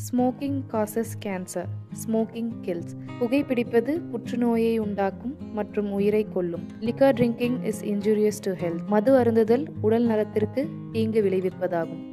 Smoking causes cancer. Smoking kills. புகைப்பிடிப்பது புற்றுநோயை உண்டாக்கும் மற்றும் உயிரை கொல்லும். Liquor drinking is injurious to health. மது அருந்துதல் உடல் நலத்திற்கு தீங்கு விளைவிப்பதாகும்.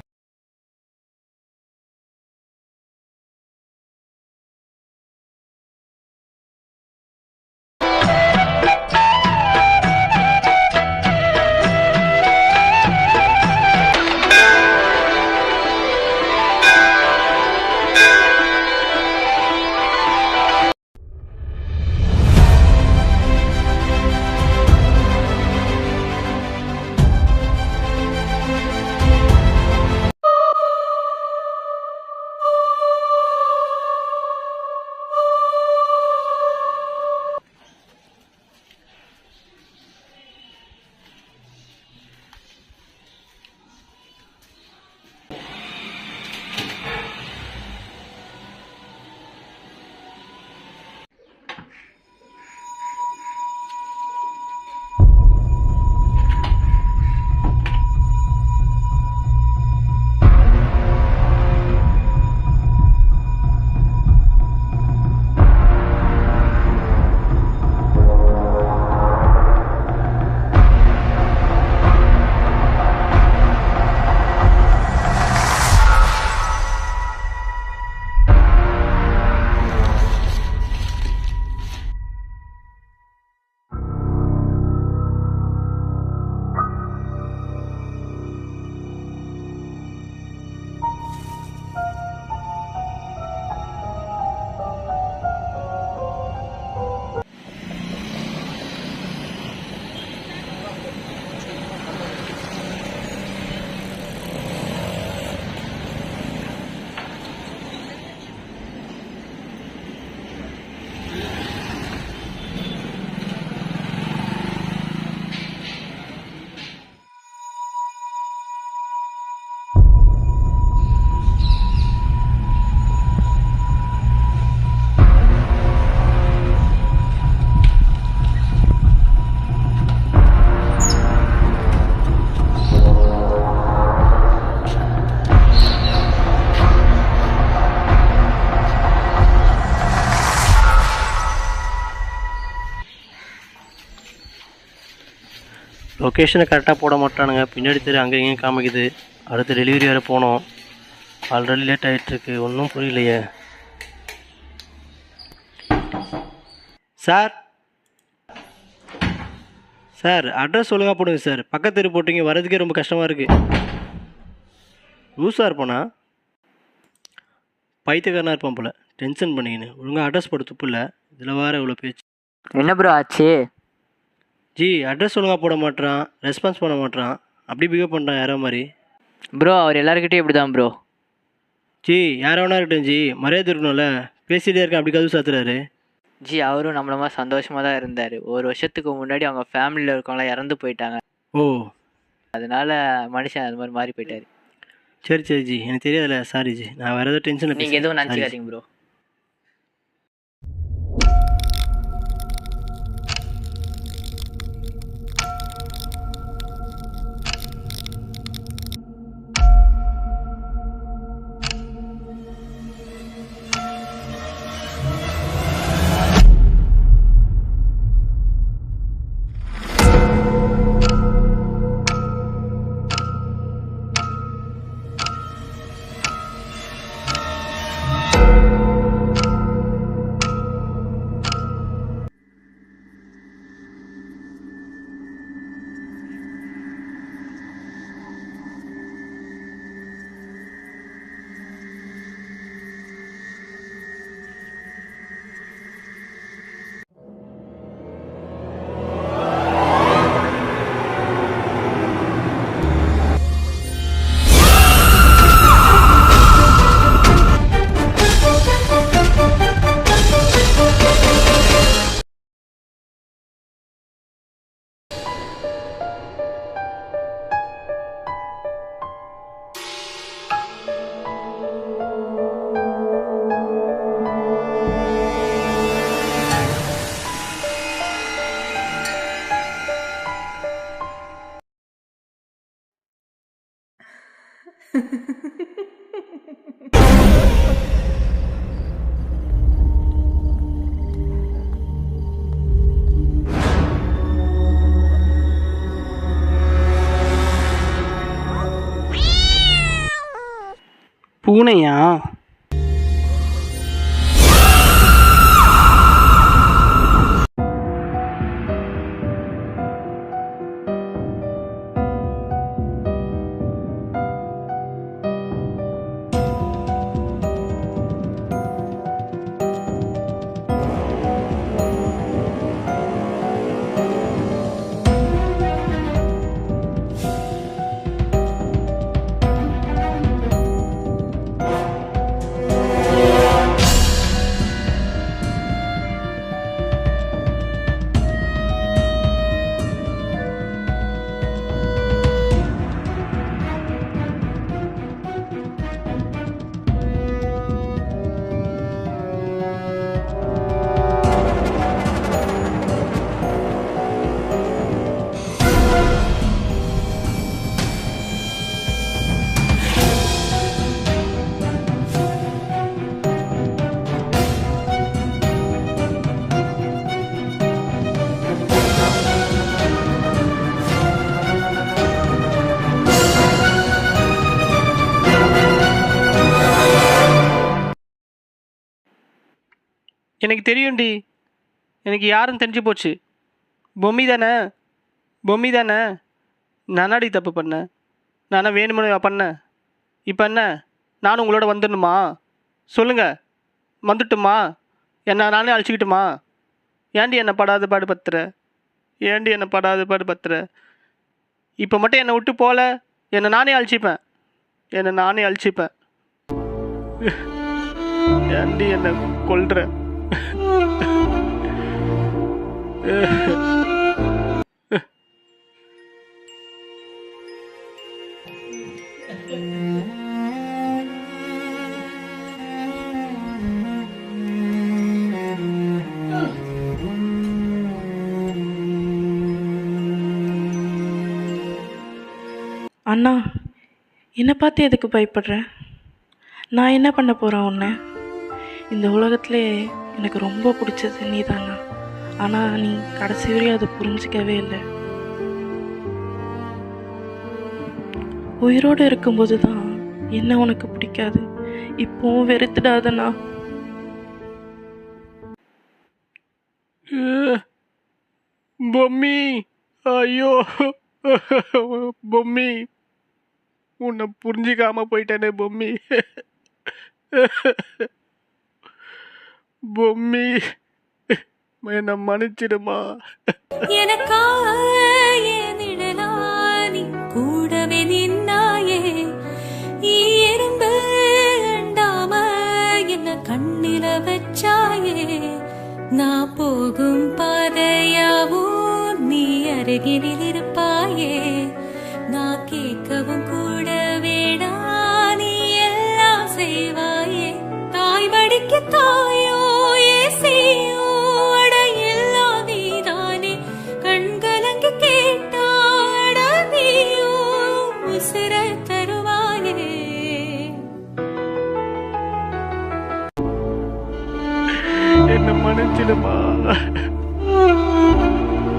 லொக்கேஷனை கரெக்டாக போட மாட்டானுங்க. பின்னாடி தெரு அங்கே இங்கேயும் காமிக்குது. அடுத்து டெலிவரி வேறு போனோம். ஆல்ரெடி லேட் ஆகிட்டுருக்கு. ஒன்றும் புரியலையே. சார் சார் அட்ரஸ் ஒழுங்காக போடுங்க சார். பக்கத்து தெரு போட்டிங்க, வரதுக்கே ரொம்ப கஷ்டமாக இருக்குது. லூஸாக இருப்பானா? பைத்தியக்காரனாக இருப்பான் போல். டென்ஷன் பண்ணிக்கின்னு ஒழுங்காக அட்ரஸ் போட துப்பு இல்லை. இதில் வேறு இவ்வளோ பேச்சு. என்ன ப்ரோ ஆச்சு? ஜி அட்ரஸ் ஒழுங்காக போட மாட்டான், ரெஸ்பான்ஸ் பண்ண மாட்டான், அப்படி பிகேவ் பண்ணுறான் யாரோ மாதிரி. ப்ரோ அவர் எல்லாருக்கிட்டையும் இப்படி தான் ப்ரோ. ஜி யார் வேணா இருக்கட்டும் ஜி, மரியாதை இருக்கணும்ல. பேசிகிட்டே இருக்கேன், அப்படி கதவு சாத்துறாரு. ஜி அவரும் நம்மள மாதிரி சந்தோஷமாக தான் இருந்தார். ஒரு வருஷத்துக்கு முன்னாடி அவங்க ஃபேமிலியில் இருக்கவங்களாம் இறந்து போயிட்டாங்க. ஓ அதனால மனுஷன் அது மாதிரி மாறி போயிட்டார். சரி சரி ஜி, எனக்கு தெரியாதுல்ல. சாரி ஜி, நான் வேறு ஏதோ டென்ஷனில். நீங்கள் எதுவும் நினச்சிக்காதீங்க ப்ரோ. பூனையா? எனக்கு தெரியும்டி, எனக்கு யாருன்னு தெரிஞ்சு போச்சு. பொம்மி தானே, பொம்மி தானே. நானாடி தப்பு பண்ணேன்? நானா வேணுமனு பண்ணேன்? இப்போ என்ன, நானும் உங்களோட வந்துடணுமா? சொல்லுங்க, வந்துட்டுமா? என்ன நானே அழைச்சிக்கிட்டுமா? ஏண்டி என்னை படாத பாடு பத்துற? ஏண்டி என்னை படாத பாடு பத்துற? இப்போ மட்டும் என்னை விட்டு போகல, என்னை நானே அழிச்சிப்பேன், என்னை நானே அழிச்சிப்பேன். ஏண்டி என்னை கொல்ற? அண்ணா, என்னை பார்த்து எதுக்கு பயப்படுற? நான் என்ன பண்ண போகிறேன் உன்னை? இந்த உலகத்திலே எனக்கு ரொம்ப பிடிச்சது நீ தானா. ஆனால் நீ கடைசி வரையும் அதை புரிஞ்சிக்கவே இல்லை. உயிரோடு இருக்கும்போது தான் என்ன உனக்கு பிடிக்காது, இப்போவும் வெறுத்துடாதண்ணா. பொம்மி, ஐயோ பொம்மி, உன்னை புரிஞ்சிக்காம போயிட்டேனே பொம்மி. பொம்மி, என்னை மன்னிச்சிடுமா. கூடவே நின்னாயே, எறும்பு அண்டாம என்ன கண்ணில வச்சாயே. நான் போகும் பாதையாவும் நீ அருகினில் இருப்பாயே. நான் கேட்கவும் கூட வேடா, நீ எல்லாம் செய்வாயே. தாய் வடிக்க தாயோ ஏசியோ அட எல்லாம் நீதானே. கண்கலங்கி கேட்டாட நீயோ உசிர தருவாயே. என்ன மன்னிச்சிடுமா.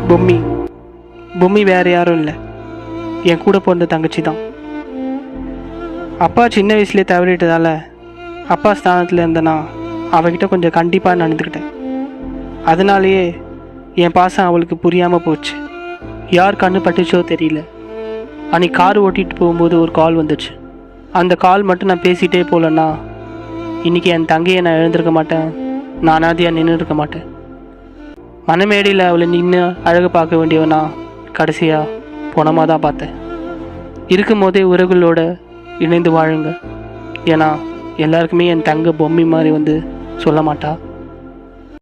பொம்மி, பொம்மி வேற யாரும் இல்லை, என் கூட பிறந்த தங்கச்சி தான். அப்பா சின்ன வயசுலேயே தவறிட்டதால அப்பா ஸ்தானத்தில் இருந்தேன்னா அவகிட்ட கொஞ்சம் கண்டிப்பாக நடந்துக்கிட்டேன். அதனாலேயே என் பாசம் அவளுக்கு புரியாமல் போச்சு. யார் கண்ணு பட்டுச்சோ தெரியல. அன்னைக்கு கார் ஓட்டிகிட்டு போகும்போது ஒரு கால் வந்துச்சு. அந்த கால் மட்டும் நான் பேசிகிட்டே போகலன்னா இன்றைக்கி என் தங்கையை நான் எழுந்திருக்க மாட்டேன், நான் அனாதையாக நின்று இருக்க மாட்டேன். மனமேடையில் அவளை நின்று அழகு பார்க்க வேண்டியவனா கடைசியாக பணமாக தான் பார்த்தேன். இருக்கும் போதே உறவுகளோட இணைந்து வாழுங்க. ஏன்னா எல்லாருக்குமே என் தங்க பொம்மி மாதிரி வந்து சொல்ல மாட்டா.